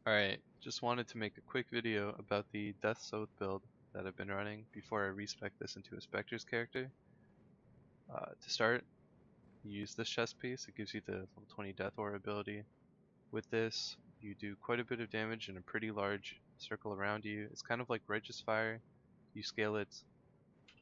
Alright, just wanted to make a quick video about the Death's Oath build that I've been running before I respec this into a Spectre's character. To start, you use this chest piece, it gives you the level 20 Death Aura ability. With this, you do quite a bit of damage in a pretty large circle around you. It's kind of like Righteous Fire. You scale it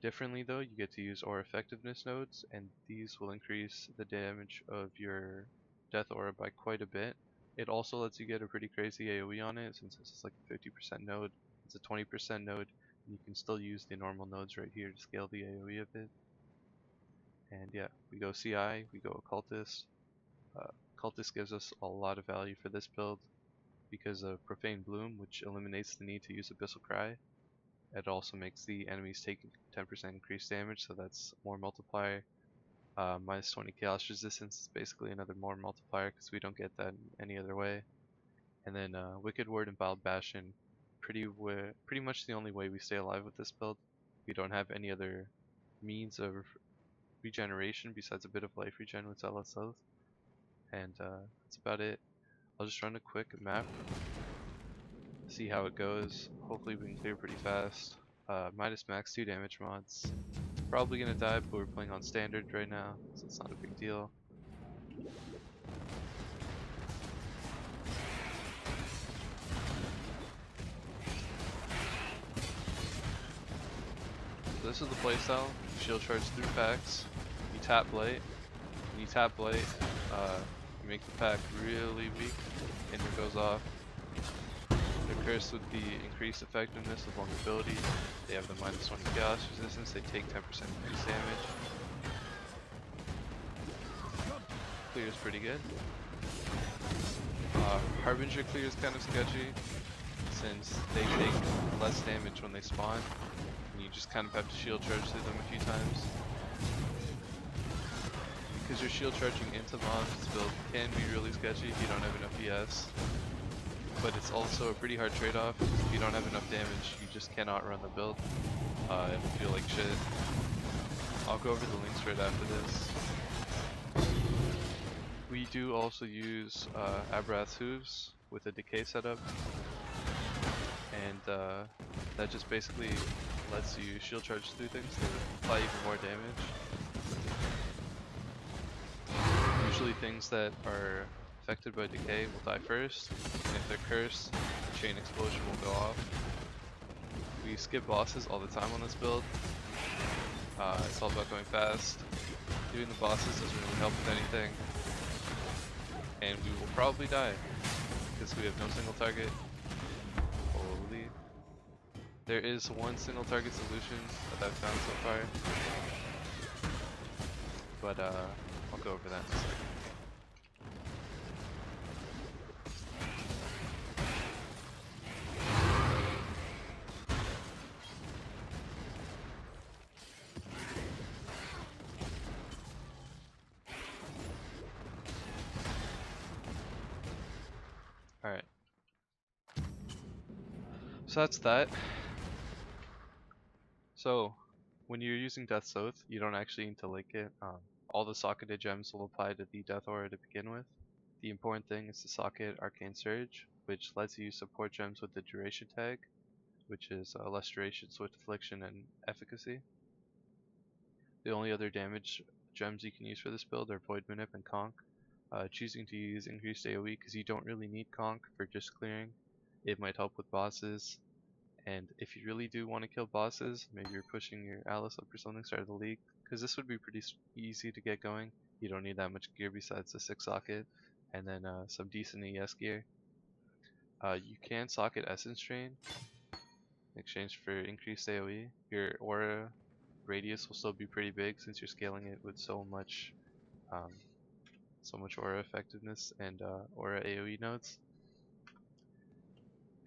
differently though, you get to use Aura Effectiveness nodes, and these will increase the damage of your Death Aura by quite a bit. It also lets you get a pretty crazy AoE on it, since this is like a 50% node, it's a 20% node, and you can still use the normal nodes right here to scale the AoE of it. And yeah, we go CI, we go Occultist. Cultist gives us a lot of value for this build because of Profane Bloom, which eliminates the need to use Abyssal Cry. It also makes the enemies take 10% increased damage, so that's more multiplier. Minus 20 chaos resistance is basically another more multiplier because we don't get that in any other way. And then Wicked Word and Wild Bastion, pretty much the only way we stay alive with this build. We don't have any other means of regeneration besides a bit of life regen with Zealous Oath. And that's about it. I'll just run a quick map, see how it goes. Hopefully we can clear pretty fast. Minus max 2 damage mods. Probably gonna die, but we're playing on standard right now, so it's not a big deal. So this is the playstyle. Shield charge through packs. You tap Blight. When you tap Blight, you make the pack really weak, and it goes off. They're cursed with the increased effectiveness of vulnerability. They have the minus 20 chaos resistance. They take 10% increased damage. Clears pretty good. Harbinger clear is kind of sketchy since they take less damage when they spawn, and you just kind of have to shield charge through them a few times. Because you're shield charging into mobs, this build can be really sketchy if you don't have enough ES. But it's also a pretty hard trade-off. If you don't have enough damage, you just cannot run the build. It'll feel like shit. I'll go over the links right after this. We do also use Abrath's Hooves with a decay setup, and that just basically lets you shield charge through things to apply even more damage. Usually things that are affected by decay will die first, and if they're cursed, the chain explosion will go off. We skip bosses all the time on this build. It's all about going fast. Doing the bosses doesn't really help with anything. And we will probably die because we have no single target. Holy. There is one single target solution that I've found so far. But I'll go over that in a second. Alright. So that's that. So, when you're using Death's Oath, you don't actually need to link it. All the socketed gems will apply to the Death Aura to begin with. The important thing is to socket Arcane Surge, which lets you support gems with the duration tag, which is less duration, Swift Affliction, and Efficacy. The only other damage gems you can use for this build are Void Manip and Conk. Choosing to use increased AoE because you don't really need Conk for just clearing. It might help with bosses, and if you really do want to kill bosses, maybe you're pushing your Alice up or something, start the league, because this would be pretty easy to get going. You don't need that much gear besides the 6 socket, and then some decent ES gear. You can socket Essence Drain in exchange for increased AoE. Your aura radius will still be pretty big since you're scaling it with so much aura effectiveness and aura AoE nodes.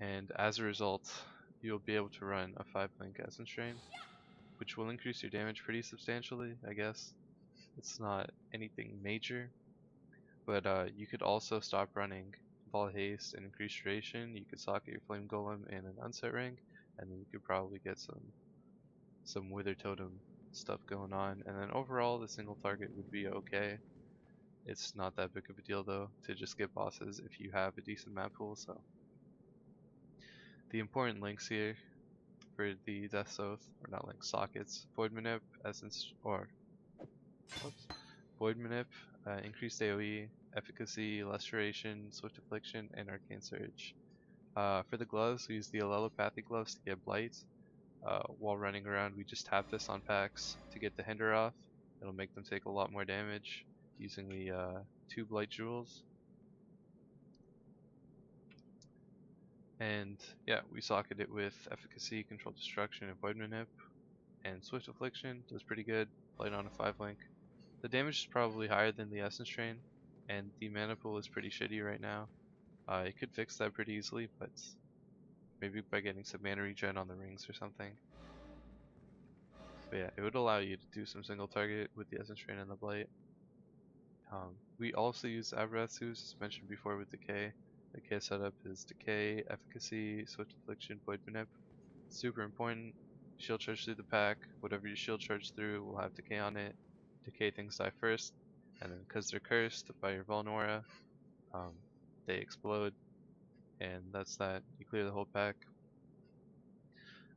And as a result, you'll be able to run a 5-link Essence Drain, which will increase your damage pretty substantially, I guess. It's not anything major, but you could also stop running Ball Haste and increase duration. You could socket your Flame Golem in an unset ring, and then you could probably get some Wither Totem stuff going on. And then overall, the single target would be okay. It's not that big of a deal though to just get bosses if you have a decent map pool. So The important links here for the Death's Oath, or not links, sockets: Void Manip, Essence, or Void Manip, increased AoE, efficacy, Restoration, Swift Affliction, and Arcane Surge. For the gloves, we use the Allelopathic gloves to get Blight. While running around, we just tap this on packs to get the Hinder off. It'll make them take a lot more damage using the 2 Blight Jewels. And yeah, we socket it with Efficacy, Control Destruction, and Void Manip. And Swift Affliction does pretty good, Blight on a 5 link. The damage is probably higher than the Essence Train, and the mana pool is pretty shitty right now. It could fix that pretty easily, but maybe by getting some mana regen on the rings or something. But yeah, it would allow you to do some single target with the Essence Train and the Blight. We also use Abraxas, as mentioned before, with Decay. Decay setup is Decay, Efficacy, Swift Affliction, Void Manip. Super important. Shield charge through the pack. Whatever you shield charge through will have Decay on it. Decay things die first, and then because they're cursed by your Vulnora, they explode, and that's that. You clear the whole pack.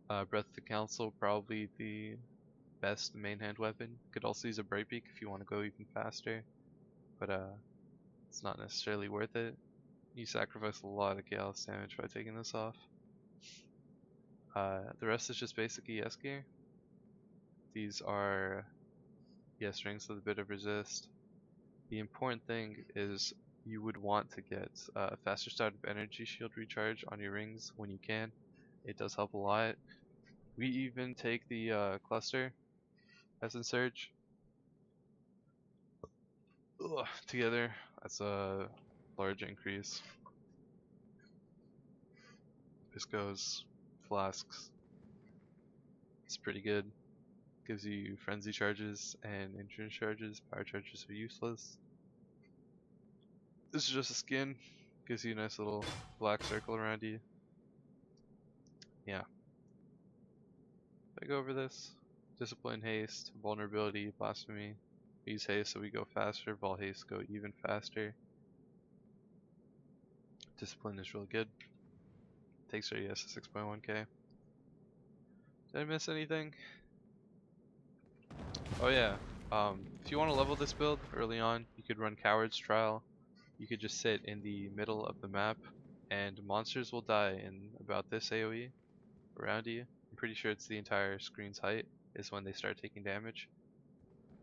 Breath of the Council, probably the best main hand weapon. Could also use a Brightbeak if you want to go even faster, but it's not necessarily worth it. You sacrifice a lot of Gallus damage by taking this off. The rest is just basic ES gear. These are ES rings with a bit of resist. The important thing is you would want to get a faster start of energy shield recharge on your rings when you can. It does help a lot. We even take the cluster Essence Surge together. That's a large increase. Pisco's flasks. It's pretty good. Gives you frenzy charges and endurance charges. Power charges are useless. This is just a skin. Gives you a nice little black circle around you. Yeah. If I go over this, Discipline, Haste, Vulnerability, Blasphemy. We use Haste so we go faster. Vol Haste go even faster. Discipline is really good. Takes our ES to 6.1k. Did I miss anything? Oh yeah, if you want to level this build early on, you could run Coward's Trial. You could just sit in the middle of the map, and monsters will die in about this AoE around you. I'm pretty sure it's the entire screen's height is when they start taking damage.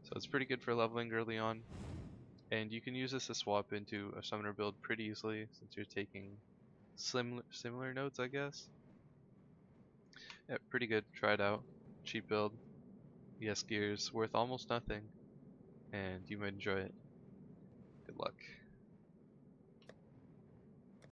So it's pretty good for leveling early on. And you can use this to swap into a summoner build pretty easily since you're taking similar nodes, I guess. Yeah, pretty good. Try it out. Cheap build. ES gears worth almost nothing, and you might enjoy it. Good luck.